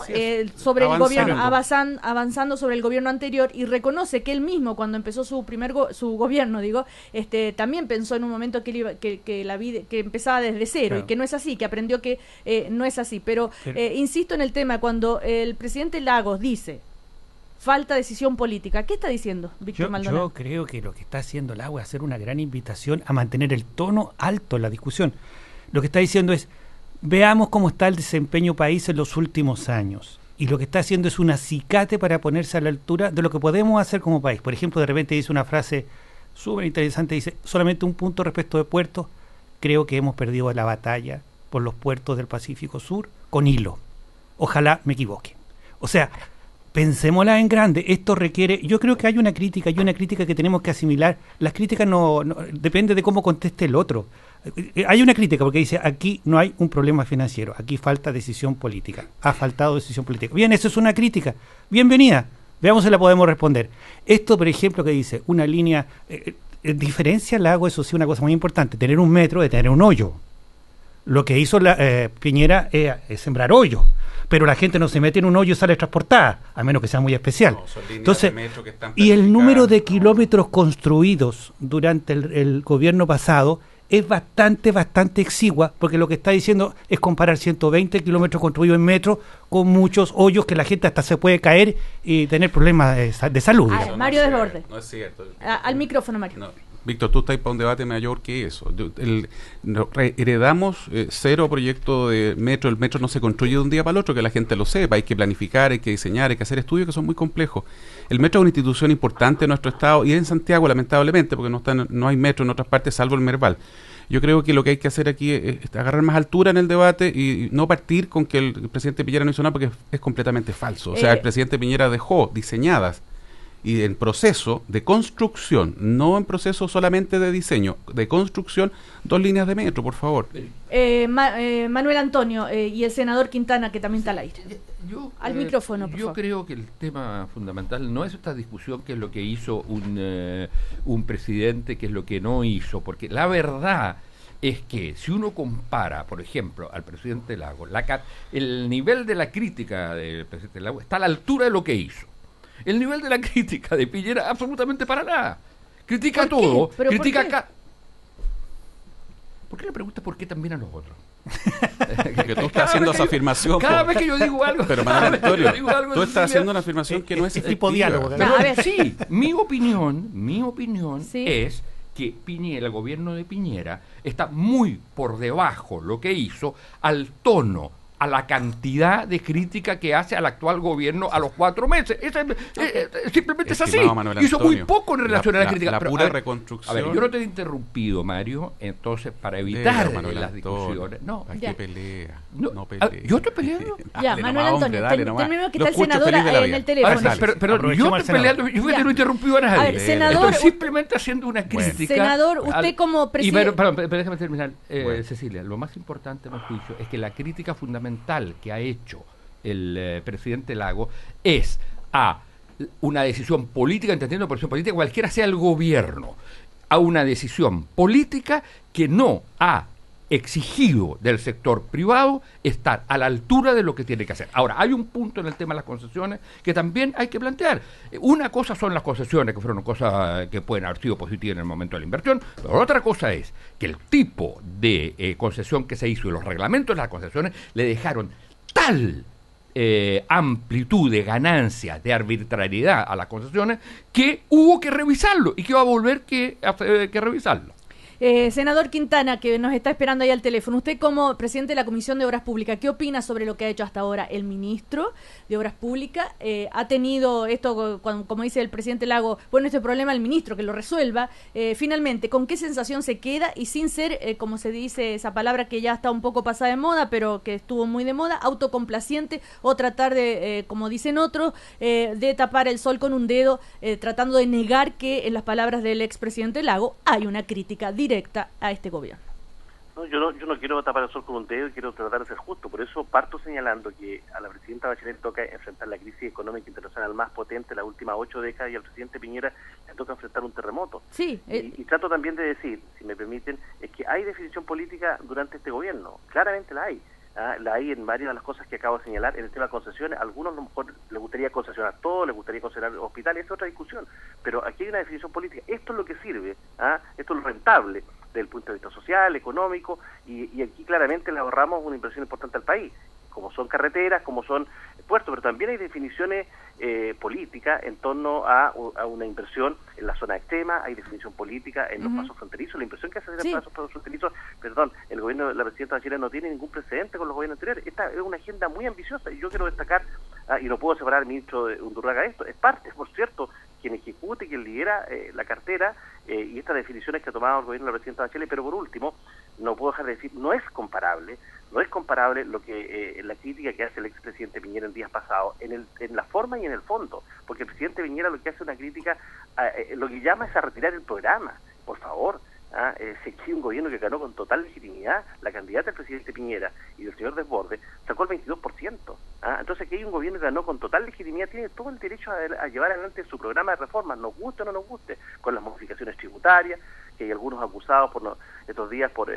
Sobre el gobierno, avanzando sobre el gobierno anterior, y reconoce que él mismo cuando empezó su gobierno, también pensó en un momento que empezaba desde cero, claro, y que no es así, que aprendió que no es así, pero insisto en el tema, cuando el presidente Lagos dice falta decisión política, ¿qué está diciendo Víctor Maldonado? Yo creo que lo que está haciendo Lagos es hacer una gran invitación a mantener el tono alto en la discusión. Lo que está diciendo es, veamos cómo está el desempeño país en los últimos años, y lo que está haciendo es un acicate para ponerse a la altura de lo que podemos hacer como país. Por ejemplo, de repente dice una frase súper interesante, dice, solamente un punto respecto de puertos, creo que hemos perdido la batalla por los puertos del Pacífico Sur con hilo. Ojalá me equivoque. O sea, pensémosla en grande. Esto requiere, yo creo que hay una crítica que tenemos que asimilar. Las críticas no depende de cómo conteste el otro. Hay una crítica porque dice, aquí no hay un problema financiero, aquí falta decisión política. Ha faltado decisión política. Bien, eso es una crítica. Bienvenida. Veamos si la podemos responder. Esto, por ejemplo, que dice, una línea, diferencia Lago, eso sí, una cosa muy importante, tener un metro de tener un hoyo. Lo que hizo Piñera es sembrar hoyo, pero la gente no se mete en un hoyo y sale transportada, a menos que sea muy especial. No, entonces, y el número de kilómetros construidos durante el gobierno pasado es bastante exigua, porque lo que está diciendo es comparar 120 kilómetros construidos en metro con muchos hoyos que la gente hasta se puede caer y tener problemas de salud. Mario Desbordes. No es cierto. Al micrófono, Mario. No. Víctor, tú estás para un debate mayor que eso. Heredamos 0 proyectos de metro. El metro no se construye de un día para el otro, que la gente lo sepa. Hay que planificar, hay que diseñar, hay que hacer estudios que son muy complejos. El metro es una institución importante en nuestro estado y en Santiago, lamentablemente, porque no hay metro en otras partes salvo el Merval. Yo creo que lo que hay que hacer aquí es agarrar más altura en el debate y no partir con que el presidente Piñera no hizo nada, porque es completamente falso. O sea, el presidente Piñera dejó diseñadas y en proceso de construcción, no en proceso solamente de diseño, de construcción, 2 líneas de metro, por favor. Manuel Antonio y el senador Quintana, que también está al aire. Al micrófono, por favor. Yo creo que el tema fundamental no es esta discusión, que es lo que hizo un presidente, que es lo que no hizo, porque la verdad es que si uno compara, por ejemplo, al presidente Lagos, el nivel de la crítica del presidente Lagos está a la altura de lo que hizo. El nivel de la crítica de Piñera absolutamente para nada. Critica todo, critica acá. ¿Por qué le preguntas por qué también a los otros? Que tú estás haciendo esa afirmación. Cada vez que yo digo algo. Pero Manuel Antonio, tú estás haciendo una afirmación que no es tipo diálogo. Pero, a ver, sí, mi opinión ¿sí? es que el gobierno de Piñera está muy por debajo lo que hizo al tono, a la cantidad de crítica que hace al actual gobierno a los 4 meses. Simplemente es así. Hizo muy poco en relación a la crítica. La pura reconstrucción. A ver, yo no te he interrumpido, Mario, entonces para evitar las discusiones. No, aquí pelea. No pelea. ¿Yo estoy peleando? Ya, Manuel Antonio, terminemos que está el senador en el teléfono. Pero yo estoy peleando, yo no he interrumpido a nadie. A ver, senador, estoy simplemente haciendo una crítica. Senador, usted como presidente. Pero déjame terminar, Cecilia. Lo más importante, a mi juicio, es que la crítica fundamental que ha hecho el presidente Lagos es a una decisión política, entendiendo por decisión política, cualquiera sea el gobierno, a una decisión política que no ha exigido del sector privado estar a la altura de lo que tiene que hacer. Ahora, hay un punto en el tema de las concesiones que también hay que plantear. Una cosa son las concesiones, que fueron cosas que pueden haber sido positivas en el momento de la inversión, pero otra cosa es que el tipo de concesión que se hizo y los reglamentos de las concesiones le dejaron tal amplitud de ganancias, de arbitrariedad a las concesiones, que hubo que revisarlo y que va a volver que revisarlo. Senador Quintana, que nos está esperando ahí al teléfono, usted como presidente de la Comisión de Obras Públicas, ¿qué opina sobre lo que ha hecho hasta ahora el ministro de Obras Públicas? Ha tenido esto, como dice el presidente Lago, bueno, este problema el ministro, que lo resuelva. Finalmente, ¿con qué sensación se queda? Y sin ser, como se dice, esa palabra que ya está un poco pasada de moda, pero que estuvo muy de moda, autocomplaciente, o tratar de, como dicen otros, de tapar el sol con un dedo, tratando de negar que, en las palabras del expresidente Lago, hay una crítica directa a este gobierno. No, yo no quiero tapar el sol con un dedo y quiero tratar de ser justo. Por eso parto señalando que a la presidenta Bachelet toca enfrentar la crisis económica internacional más potente de las últimas 8 décadas y al presidente Piñera le toca enfrentar un terremoto. Sí, y trato también de decir, si me permiten, es que hay definición política durante este gobierno. Claramente la hay. La hay en varias de las cosas que acabo de señalar. En el tema de concesiones, a algunos a lo mejor les gustaría concesionar todo, les gustaría concesionar hospitales, es otra discusión, pero aquí hay una definición política. Esto es lo que sirve, esto es lo rentable desde el punto de vista social, económico, y aquí claramente le ahorramos una inversión importante al país, como son carreteras, como son puertos, pero también hay definiciones políticas en torno a una inversión en la zona extrema, hay definición política en los pasos fronterizos, la inversión que hace en los pasos fronterizos, el gobierno de la presidenta Bachelet no tiene ningún precedente con los gobiernos anteriores. Esta es una agenda muy ambiciosa y yo quiero destacar, y no puedo separar al ministro de Undurraga de esto, es parte, por cierto, quien ejecute, quien lidera la cartera y estas definiciones que ha tomado el gobierno de la presidenta Bachelet, pero por último, no puedo dejar de decir, no es comparable lo que la crítica que hace el expresidente Piñera en días pasados, en la forma y en el fondo, porque el presidente Piñera lo que hace es una crítica, lo que llama es a retirar el programa, por favor. Se exige un gobierno que ganó con total legitimidad. La candidata del presidente Piñera y del señor Desbordes sacó el 22%. Entonces aquí hay un gobierno que ganó con total legitimidad, tiene todo el derecho a llevar adelante su programa de reformas, nos guste o no nos guste, con las modificaciones tributarias, que hay algunos acusados estos días por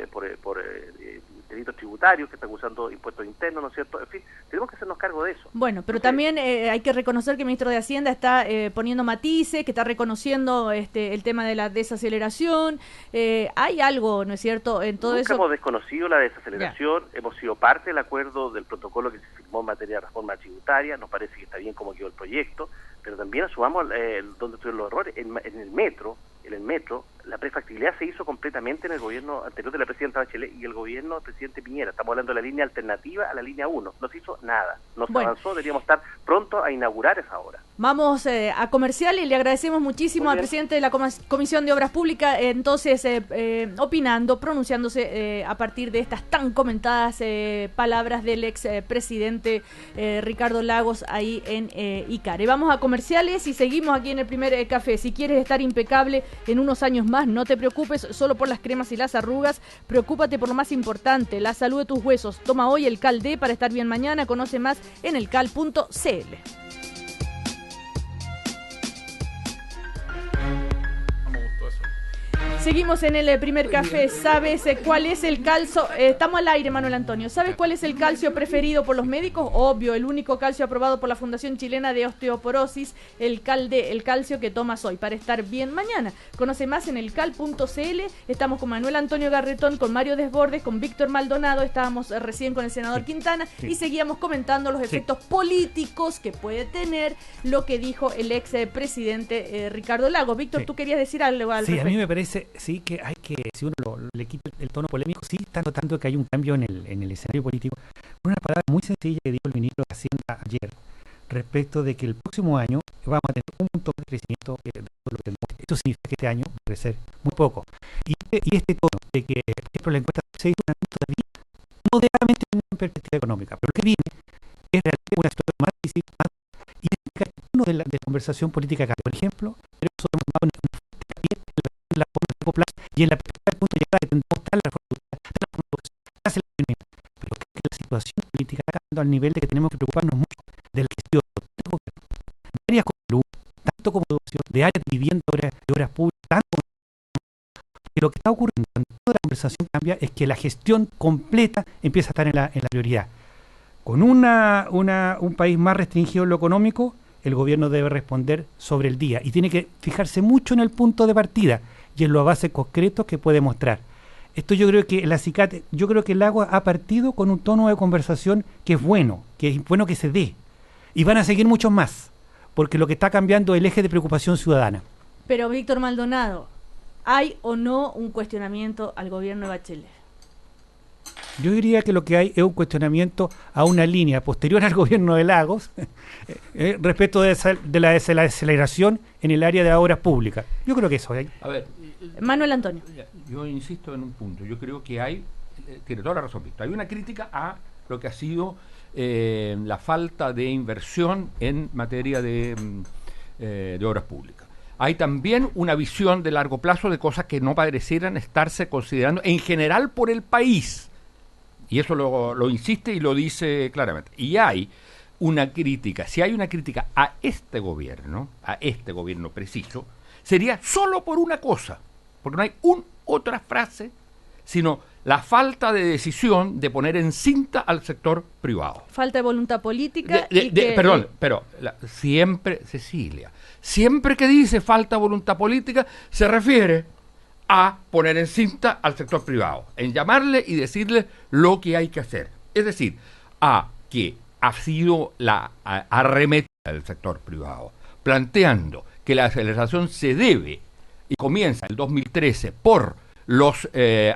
delitos tributarios, que están acusando impuestos internos, ¿no es cierto? En fin, tenemos que hacernos cargo de eso. Bueno, pero también hay que reconocer que el ministro de Hacienda está poniendo matices, que está reconociendo el tema de la desaceleración. Hay algo, ¿no es cierto?, en todo Nunca eso. hemos desconocido la desaceleración, hemos sido parte del acuerdo del protocolo que se firmó en materia de reforma tributaria, nos parece que está bien como quedó el proyecto, pero también asumamos donde estuvieron los errores. En el metro, la prefactibilidad se hizo completamente en el gobierno anterior de la presidenta Bachelet y el gobierno del presidente Piñera. Estamos hablando de la línea alternativa a la línea 1. No se hizo nada, no se avanzó, deberíamos estar pronto a inaugurar esa obra. Vamos a comercial y le agradecemos muchísimo al presidente de la Comisión de Obras Públicas, entonces opinando, pronunciándose a partir de estas tan comentadas palabras del ex presidente Ricardo Lagos ahí en Icare. Vamos a comerciales y seguimos aquí en el primer café. Si quieres estar impecable en unos años más, no te preocupes solo por las cremas y las arrugas, preocúpate por lo más importante, la salud de tus huesos. Toma hoy el Cal D para estar bien mañana, conoce más en elcal.cl. Seguimos en el primer café. ¿Sabes cuál es el calcio? Estamos al aire, Manuel Antonio. ¿Sabes cuál es el calcio preferido por los médicos? Obvio, el único calcio aprobado por la Fundación Chilena de Osteoporosis, el Cal D, el calcio que tomas hoy para estar bien mañana. Conoce más en elcal.cl. Estamos con Manuel Antonio Garretón, con Mario Desbordes, con Víctor Maldonado. Estábamos recién con el senador Quintana y seguíamos comentando los efectos políticos que puede tener lo que dijo el ex presidente Ricardo Lagos. Víctor, tú querías decir algo al respecto. A mí me parece sí que hay que, si uno le quita el tono polémico, sí está notando que hay un cambio en el escenario político. Una palabra muy sencilla que dijo el ministro de Hacienda ayer, respecto de que el próximo año vamos a tener un punto de crecimiento de lo que demuestra. Esto significa que este año va a crecer muy poco. Y este tono de que, por ejemplo, la encuesta se hizo todavía moderadamente en perspectiva económica, pero lo que viene es realmente una situación más difícil, más, y es uno de la conversación política acá. Por ejemplo, pero eso hemos dado en la forma de largo plazo y en la perspectiva del punto de llegada que tendremos tal la reforma de la educación, pero creo que la situación política está cambiando al nivel de que tenemos que preocuparnos mucho de la gestión de áreas como salud, tanto como educación, de áreas de vivienda, de obras públicas, tanto que lo que está ocurriendo en toda la conversación cambia es que la gestión completa empieza a estar en la prioridad. Con un país más restringido en lo económico, el gobierno debe responder sobre el día y tiene que fijarse mucho en el punto de partida y en los avances concretos que puede mostrar. Esto yo creo que el Lagos ha partido con un tono de conversación que es bueno que se dé. Y van a seguir muchos más, porque lo que está cambiando es el eje de preocupación ciudadana. Pero Víctor Maldonado, ¿hay o no un cuestionamiento al gobierno de Bachelet? Yo diría que lo que hay es un cuestionamiento a una línea posterior al gobierno de Lagos respecto de la desaceleración en el área de las obras públicas. Yo creo que eso hay. A ver, Manuel Antonio. yo insisto en un punto. Yo creo que tiene toda la razón, Víctor. Hay una crítica a lo que ha sido la falta de inversión en materia de obras públicas. Hay también una visión de largo plazo de cosas que no parecieran estarse considerando en general por el país. Y eso lo insiste y lo dice claramente. Y hay una crítica, si hay una crítica a este gobierno preciso, sería solo por una cosa, porque no hay otra frase, sino la falta de decisión de poner en cinta al sector privado. Falta de voluntad política. Siempre, Cecilia, siempre que dice falta de voluntad política, se refiere a poner en cinta al sector privado, en llamarle y decirle lo que hay que hacer. Es decir, a que ha sido la arremetida del sector privado, planteando que la aceleración se debe y comienza el 2013 por los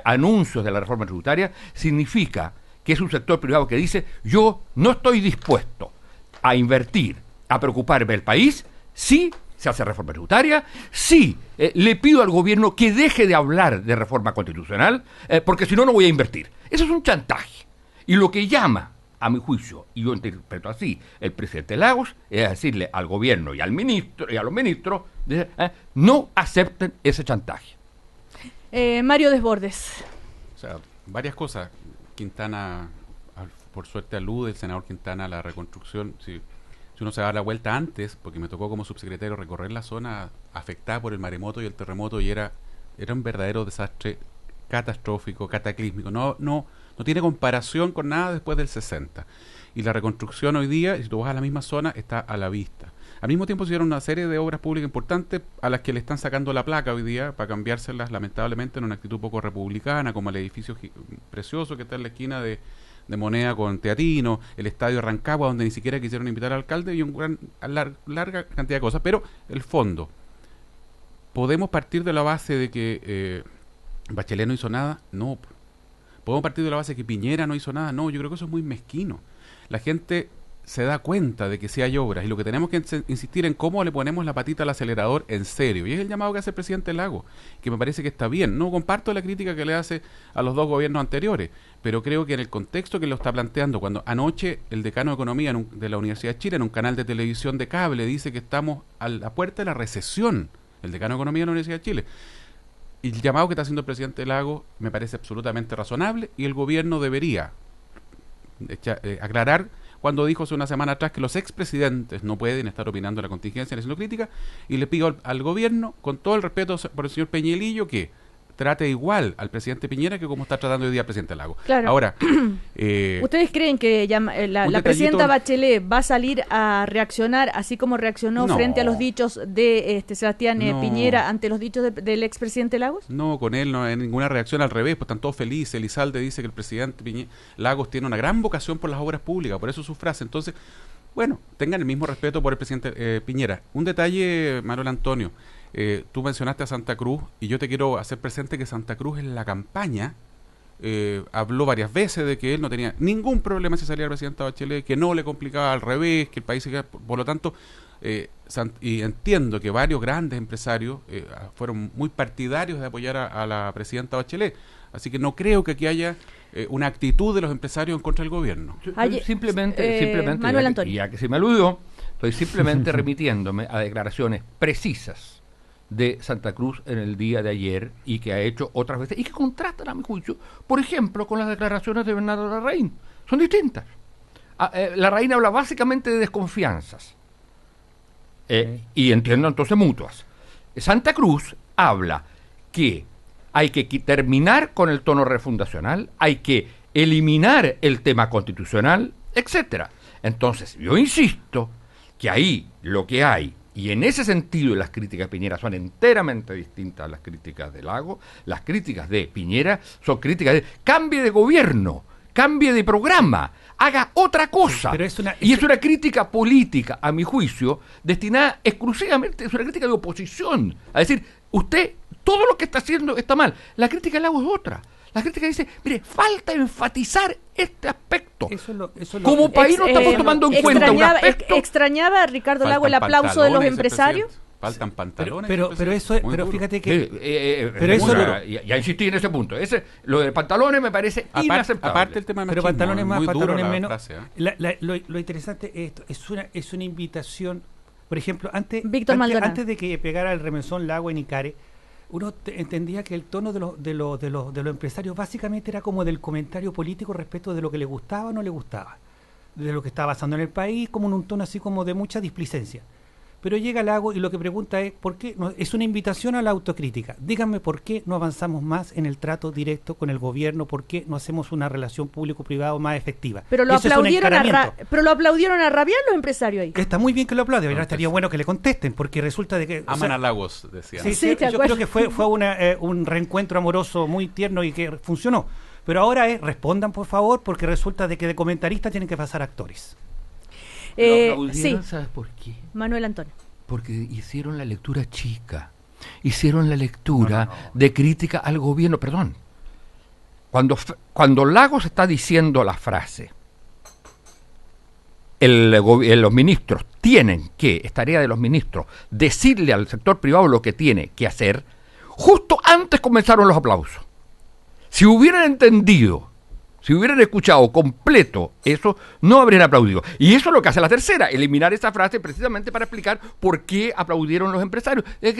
anuncios de la reforma tributaria, significa que es un sector privado que dice: yo no estoy dispuesto a invertir, a preocuparme del país, si se hace reforma tributaria, sí, le pido al gobierno que deje de hablar de reforma constitucional, porque si no, no voy a invertir. Eso es un chantaje. Y lo que llama, a mi juicio, y yo interpreto así, el presidente Lagos, es decirle al gobierno y al ministro y a los ministros, no acepten ese chantaje. Mario Desbordes. O sea, varias cosas. Quintana, por suerte alude el senador Quintana a la reconstrucción. Si uno se da la vuelta antes, porque me tocó como subsecretario recorrer la zona afectada por el maremoto y el terremoto, y era un verdadero desastre catastrófico, cataclísmico. No tiene comparación con nada después del 60. Y la reconstrucción hoy día, si tú vas a la misma zona, está a la vista. Al mismo tiempo se hicieron una serie de obras públicas importantes a las que le están sacando la placa hoy día para cambiárselas lamentablemente en una actitud poco republicana, como el edificio precioso que está en la esquina de Moneda con Teatino, el estadio Rancagua, donde ni siquiera quisieron invitar al alcalde, y larga cantidad de cosas. Pero el fondo, ¿podemos partir de la base de que Bachelet no hizo nada? No. ¿Podemos partir de la base de que Piñera no hizo nada? No, yo creo que eso es muy mezquino. La gente se da cuenta de que sí hay obras, y lo que tenemos que insistir en cómo le ponemos la patita al acelerador en serio, y es el llamado que hace el presidente Lagos, que me parece que está bien. No comparto la crítica que le hace a los dos gobiernos anteriores, pero creo que en el contexto que lo está planteando, cuando anoche el decano de Economía de la Universidad de Chile, en un canal de televisión de cable, dice que estamos a la puerta de la recesión, el decano de Economía de la Universidad de Chile, y el llamado que está haciendo el presidente Lagos me parece absolutamente razonable, y el gobierno debería aclarar cuando dijo hace una semana atrás que los expresidentes no pueden estar opinando en la contingencia ni haciendo crítica, y le pido al gobierno, con todo el respeto por el señor Peñalillo, que trate igual al presidente Piñera que como está tratando hoy día al presidente Lagos. Claro. Ahora, ¿ustedes creen que la presidenta Bachelet va a salir a reaccionar así como reaccionó frente a los dichos de Sebastián Piñera ante los dichos del expresidente Lagos? No, con él no hay ninguna reacción, al revés, pues están todos felices. Elizalde dice que el presidente Lagos tiene una gran vocación por las obras públicas, por eso su frase. Entonces, bueno, tengan el mismo respeto por el presidente Piñera. Un detalle, Manuel Antonio, tú mencionaste a Santa Cruz, y yo te quiero hacer presente que Santa Cruz en la campaña habló varias veces de que él no tenía ningún problema si salía el presidente Bachelet, que no le complicaba, al revés, que el país se quedaba. Por lo tanto, y entiendo que varios grandes empresarios fueron muy partidarios de apoyar a la presidenta Bachelet, así que no creo que aquí haya una actitud de los empresarios en contra del gobierno. Simplemente Manuel Antonio, ya que se me aludió, estoy simplemente remitiéndome a declaraciones precisas de Santa Cruz en el día de ayer, y que ha hecho otras veces, y que contrastan, a mi juicio, por ejemplo, con las declaraciones de Bernardo Larraín. Son distintas. Larraín habla básicamente de desconfianzas, y entiendo entonces mutuas. Santa Cruz habla que hay que terminar con el tono refundacional, hay que eliminar el tema constitucional, etcétera. Entonces, yo insisto que ahí lo que hay, y en ese sentido las críticas de Piñera son enteramente distintas a las críticas de Lagos, las críticas de Piñera son críticas de cambie de gobierno, cambie de programa, haga otra cosa. Pero y es una crítica política, a mi juicio, destinada exclusivamente, es una crítica de oposición. A decir, usted, todo lo que está haciendo está mal. La crítica de Lagos es otra. La crítica dice, mire, falta enfatizar este aspecto. Como país no estamos tomando en cuenta un aspecto. ¿Extrañaba a Ricardo Lago el aplauso de los empresarios? Faltan pantalones. Pero fíjate que... Ya insistí en ese punto. Lo de pantalones me parece inaceptable. Aparte el tema de pero pantalones más, pantalones menos. Frase, lo interesante es esto. Es una invitación. Por ejemplo, antes de que pegara el remesón Lago en Icare, uno entendía que el tono de los empresarios básicamente era como del comentario político respecto de lo que le gustaba o no le gustaba, de lo que estaba pasando en el país, como en un tono así como de mucha displicencia. Pero llega Lago y lo que pregunta es, ¿por qué? Es una invitación a la autocrítica. Díganme por qué no avanzamos más en el trato directo con el gobierno, por qué no hacemos una relación público-privado más efectiva. Pero lo aplaudieron a rabiar los empresarios ahí. Está muy bien que lo aplauden, pero estaría bueno que le contesten, porque resulta de que... Aman a Lagos, decían. Sí, yo creo que fue un reencuentro amoroso muy tierno y que funcionó. Pero ahora respondan, por favor, porque resulta de que de comentaristas tienen que pasar actores. Sí. ¿Sabes por qué? Manuel Antonio. Porque hicieron la lectura chica, hicieron la lectura de crítica al gobierno. Perdón, cuando Lagos está diciendo la frase, los ministros tienen que, es tarea de los ministros, decirle al sector privado lo que tiene que hacer, justo antes comenzaron los aplausos. Si hubieran entendido, si hubieran escuchado completo eso, no habrían aplaudido. Y eso es lo que hace la tercera, eliminar esa frase precisamente para explicar por qué aplaudieron los empresarios. Yo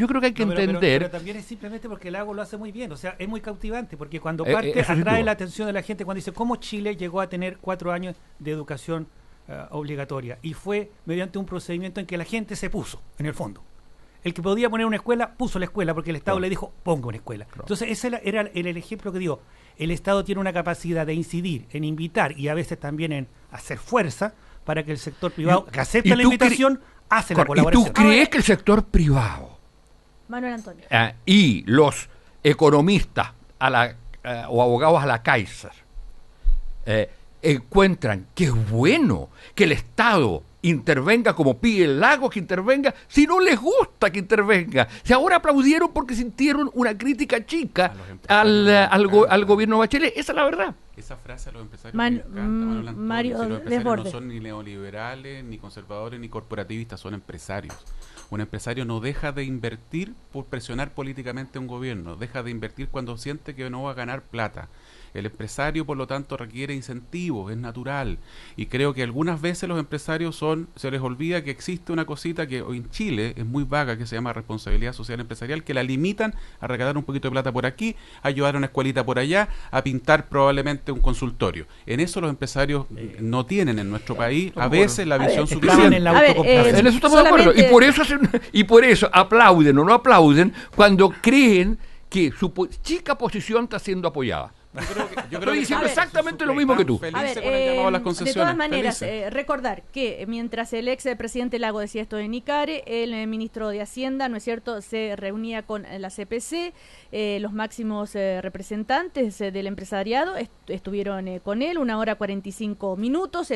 creo que hay que entender... Pero también es simplemente porque Lago lo hace muy bien, o sea, es muy cautivante, porque cuando parte atrae la atención de la gente cuando dice cómo Chile llegó a tener 4 años de educación obligatoria. Y fue mediante un procedimiento en que la gente se puso, en el fondo. El que podía poner una escuela, puso la escuela, porque el Estado le dijo, ponga una escuela. Entonces, ese era el ejemplo que dio. El Estado tiene una capacidad de incidir, en invitar y a veces también en hacer fuerza para que el sector privado, que acepta la invitación, hace la colaboración. ¿Y tú crees que el sector privado Manuel Antonio y los economistas o abogados a la Kaiser encuentran que es bueno que el Estado intervenga como pide el Lago que intervenga, si no les gusta que intervenga? Si ahora aplaudieron porque sintieron una crítica chica al gobierno Bachelet, esa es la verdad. Esa frase a los empresarios les encanta, Manuel Antonio. Mario Si los empresarios Desbordes no son ni neoliberales, ni conservadores, ni corporativistas, son empresarios. Un empresario no deja de invertir por presionar políticamente a un gobierno, deja de invertir cuando siente que no va a ganar plata. El empresario, por lo tanto, requiere incentivos, es natural. Y creo que algunas veces los empresarios se les olvida que existe una cosita que hoy en Chile es muy vaga, que se llama responsabilidad social empresarial, que la limitan a recaudar un poquito de plata por aquí, a ayudar a una escuelita por allá, a pintar probablemente un consultorio. En eso los empresarios no tienen en nuestro país a veces la visión suficiente. En eso estamos de acuerdo. Y por eso aplauden o no aplauden cuando creen que su chica posición está siendo apoyada. Yo creo que diciendo exactamente lo mismo que tú. De todas maneras, recordar que mientras el ex presidente Lago decía esto en Icare, el ministro de Hacienda, ¿no es cierto?, se reunía con la CPC, los máximos representantes del empresariado estuvieron con él 1 hora 45 minutos.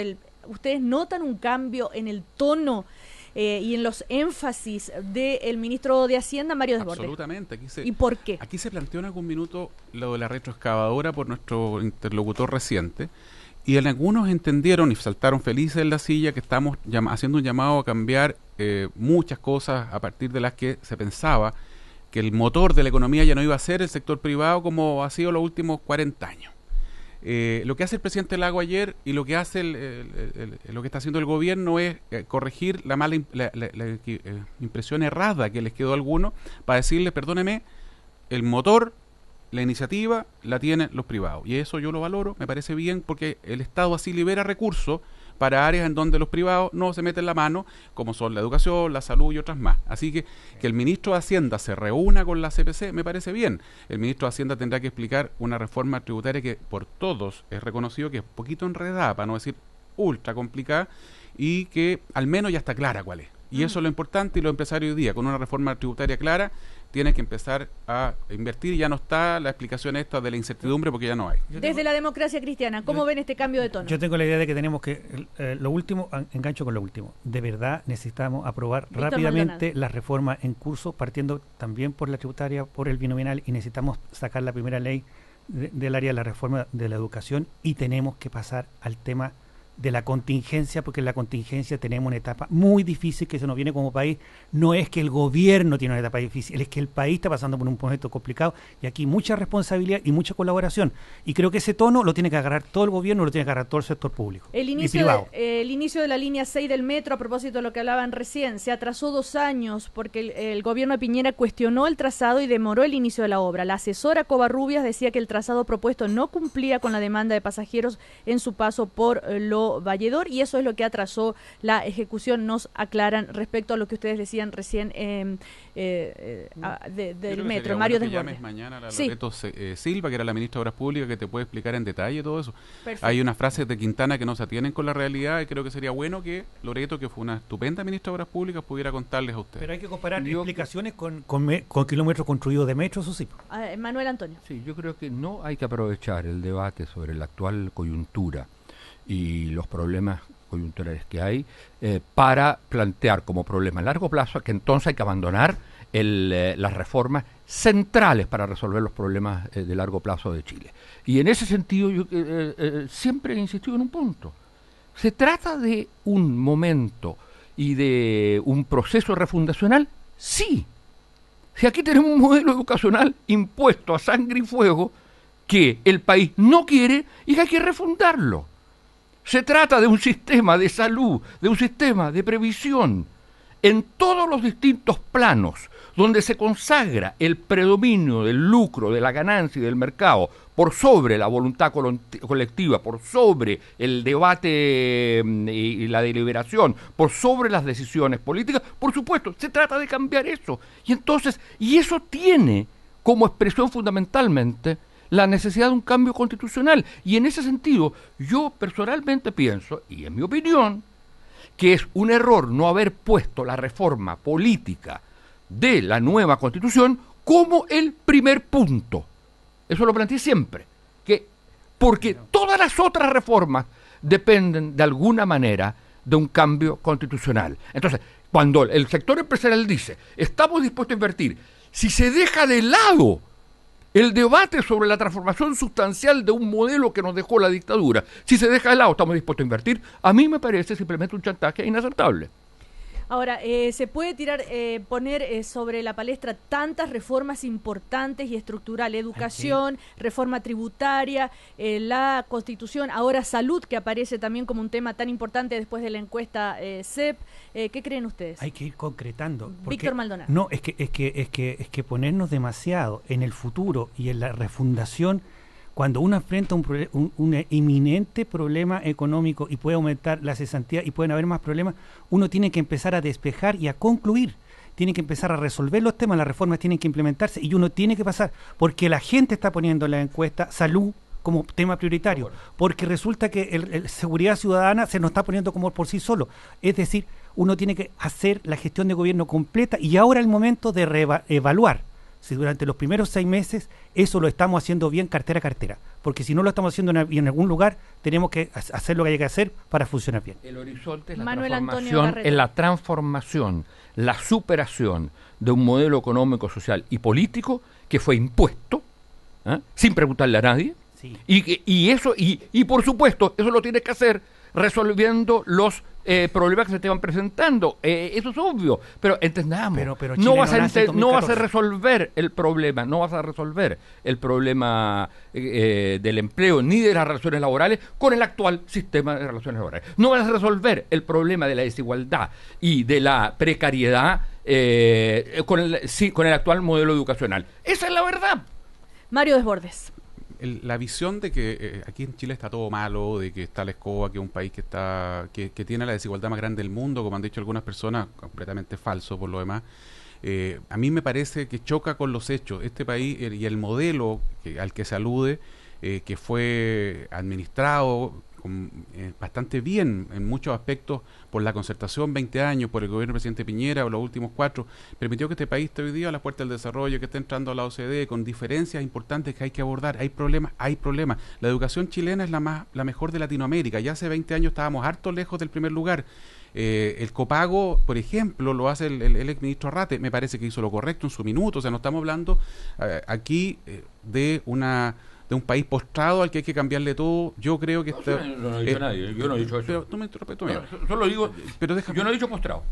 ¿Ustedes notan un cambio en el tono y en los énfasis del ministro de Hacienda, Mario Desbordes? Absolutamente. ¿Y por qué? Aquí se planteó en algún minuto lo de la retroexcavadora por nuestro interlocutor reciente, y algunos entendieron y saltaron felices en la silla que estamos haciendo un llamado a cambiar muchas cosas a partir de las que se pensaba que el motor de la economía ya no iba a ser el sector privado como ha sido los últimos 40 años. Lo que hace el presidente Lago ayer y lo que hace lo que está haciendo el gobierno es corregir la mala impresión errada que les quedó a algunos, para decirles, perdóneme, el motor, la iniciativa la tienen los privados, y eso yo lo valoro, me parece bien, porque el Estado así libera recursos para áreas en donde los privados no se meten la mano, como son la educación, la salud y otras más. Así que el ministro de Hacienda se reúna con la CPC me parece bien. El ministro de Hacienda tendrá que explicar una reforma tributaria que por todos es reconocido que es un poquito enredada, para no decir ultra complicada, y que al menos ya está clara cuál es. Y eso es lo importante, y los empresarios hoy día, con una reforma tributaria clara, tienen que empezar a invertir, y ya no está la explicación esta de la incertidumbre, porque ya no hay. Desde la democracia cristiana, ¿cómo ven este cambio de tono? Yo tengo la idea de que tenemos que, lo último, engancho con lo último, de verdad necesitamos aprobar Víctor rápidamente Maldonado. las reformas en curso, partiendo también por la tributaria, por el binominal, y necesitamos sacar la primera ley del área de la reforma de la educación, y tenemos que pasar al tema de la contingencia, porque en la contingencia tenemos una etapa muy difícil que se nos viene como país. No es que el gobierno tiene una etapa difícil, es que el país está pasando por un momento complicado, y aquí mucha responsabilidad y mucha colaboración, y creo que ese tono lo tiene que agarrar todo el gobierno, lo tiene que agarrar todo el sector público El y inicio, privado. el inicio de la línea 6 del metro, a propósito de lo que hablaban recién, se atrasó 2 años porque el gobierno de Piñera cuestionó el trazado y demoró el inicio de la obra. La asesora Covarrubias decía que el trazado propuesto no cumplía con la demanda de pasajeros en su paso por Lo Valledor, y eso es lo que atrasó la ejecución, nos aclaran respecto a lo que ustedes decían recién del metro. Mario Desbordes. Mañana a la Sí. Loreto Silva, que era la ministra de Obras Públicas, que te puede explicar en detalle todo eso. Perfecto. Hay unas frases de Quintana que no se atienen con la realidad, y creo que sería bueno que Loreto, que fue una estupenda ministra de Obras Públicas, pudiera contarles a ustedes. Pero hay que comparar Yo- explicaciones con kilómetros construidos de metro, eso sí. Manuel Antonio. Sí, yo creo que no hay que aprovechar el debate sobre la actual coyuntura y los problemas coyunturales que hay para plantear como problema a largo plazo que entonces hay que abandonar las reformas centrales para resolver los problemas de largo plazo de Chile. Y en ese sentido yo siempre he insistido en un punto. Se trata de un momento y de un proceso refundacional, sí. Si aquí tenemos un modelo educacional impuesto a sangre y fuego que el país no quiere y que hay que refundarlo. Se trata de un sistema de salud, de un sistema de previsión en todos los distintos planos, donde se consagra el predominio del lucro, de la ganancia y del mercado por sobre la voluntad colectiva, por sobre el debate y la deliberación, por sobre las decisiones políticas. Por supuesto, se trata de cambiar eso. Y eso tiene como expresión fundamentalmente la necesidad de un cambio constitucional. Y en ese sentido, yo personalmente pienso, y en mi opinión, que es un error no haber puesto la reforma política de la nueva Constitución como el primer punto. Eso lo planteé siempre, porque todas las otras reformas dependen de alguna manera de un cambio constitucional. Entonces, cuando el sector empresarial dice, estamos dispuestos a invertir, si se deja de lado el debate sobre la transformación sustancial de un modelo que nos dejó la dictadura, si se deja de lado, estamos dispuestos a invertir, a mí me parece simplemente un chantaje inaceptable. Ahora, se puede poner sobre la palestra tantas reformas importantes y estructurales: educación, reforma tributaria, la Constitución, ahora salud, que aparece también como un tema tan importante después de la encuesta CEP. ¿Qué creen ustedes? Hay que ir concretando. Víctor Maldonado. No, es que ponernos demasiado en el futuro y en la refundación, cuando uno enfrenta un inminente problema económico y puede aumentar la cesantía y pueden haber más problemas, uno tiene que empezar a despejar y a concluir. Tiene que empezar a resolver los temas, las reformas tienen que implementarse y uno tiene que pasar, porque la gente está poniendo en la encuesta salud como tema prioritario, porque resulta que el seguridad ciudadana se nos está poniendo como por sí solo. Es decir, uno tiene que hacer la gestión de gobierno completa, y ahora es el momento de evaluar si durante los primeros 6 meses eso lo estamos haciendo bien cartera a cartera, porque si no lo estamos haciendo en algún lugar, tenemos que hacer lo que hay que hacer para funcionar bien. El horizonte es Manuel la transformación, la superación de un modelo económico, social y político que fue impuesto, sin preguntarle a nadie, Sí. y por supuesto, eso lo tienes que hacer resolviendo los problemas que se te van presentando. Eso es obvio, pero entendamos, Pero no vas nace en a 2014. resolver el problema, del empleo ni de las relaciones laborales con el actual sistema de relaciones laborales. No vas a resolver el problema de la desigualdad y de la precariedad con el actual modelo educacional. Esa es la verdad. Mario Desbordes. la visión de que aquí en Chile está todo malo, de que está la escoba, que es un país que tiene la desigualdad más grande del mundo, como han dicho algunas personas, completamente falso por lo demás. A mí me parece que choca con los hechos. Este país y el modelo al que se alude, que fue administrado bastante bien en muchos aspectos por la concertación 20 años, por el gobierno del presidente Piñera, o los últimos 4, permitió que este país esté hoy día a la puerta del desarrollo, que esté entrando a la OCDE con diferencias importantes que hay que abordar. Hay problemas. La educación chilena es la mejor de Latinoamérica. Ya hace 20 años estábamos harto lejos del primer lugar. El copago, por ejemplo, lo hace el exministro Arrate, me parece que hizo lo correcto en su minuto. O sea, no estamos hablando aquí de un país postrado al que hay que cambiarle todo. Yo creo que no ha dicho nadie, yo no he dicho eso. Pero tú me interrumpes, solo digo, pero déjame. Yo no he dicho postrado.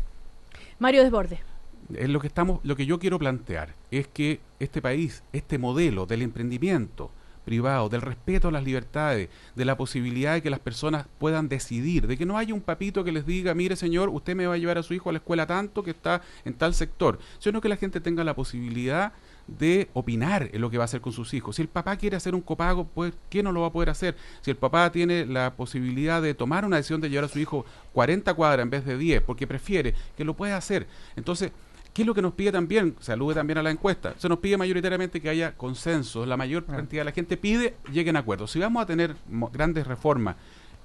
Mario Desbordes. Lo que yo quiero plantear es que este país, este modelo del emprendimiento privado, del respeto a las libertades, de la posibilidad de que las personas puedan decidir, de que no haya un papito que les diga, mire señor, usted me va a llevar a su hijo a la escuela tanto que está en tal sector, sino que la gente tenga la posibilidad de opinar en lo que va a hacer con sus hijos. Si el papá quiere hacer un copago, pues ¿qué no lo va a poder hacer? Si el papá tiene la posibilidad de tomar una decisión de llevar a su hijo 40 cuadras en vez de 10, porque prefiere, que lo puede hacer. Entonces, ¿qué es lo que nos pide también? Se alude también a la encuesta. Se nos pide mayoritariamente que haya consenso. La mayor cantidad de la gente pide, lleguen a acuerdos. Si vamos a tener grandes reformas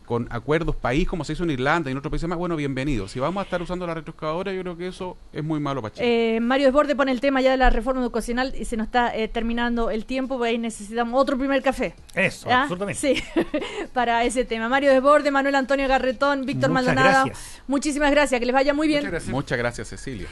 con acuerdos país, como se hizo en Irlanda y en otros países más, bueno, bienvenido. Si vamos a estar usando la retroexcavadora, yo creo que eso es muy malo para Chile. Mario Desbordes pone el tema ya de la reforma educacional y se nos está terminando el tiempo, pues ahí necesitamos otro primer café. Eso, absolutamente. Sí, para ese tema. Mario Desbordes, Manuel Antonio Garretón, Víctor Maldonado. Muchísimas gracias, que les vaya muy bien. Muchas gracias, Cecilia.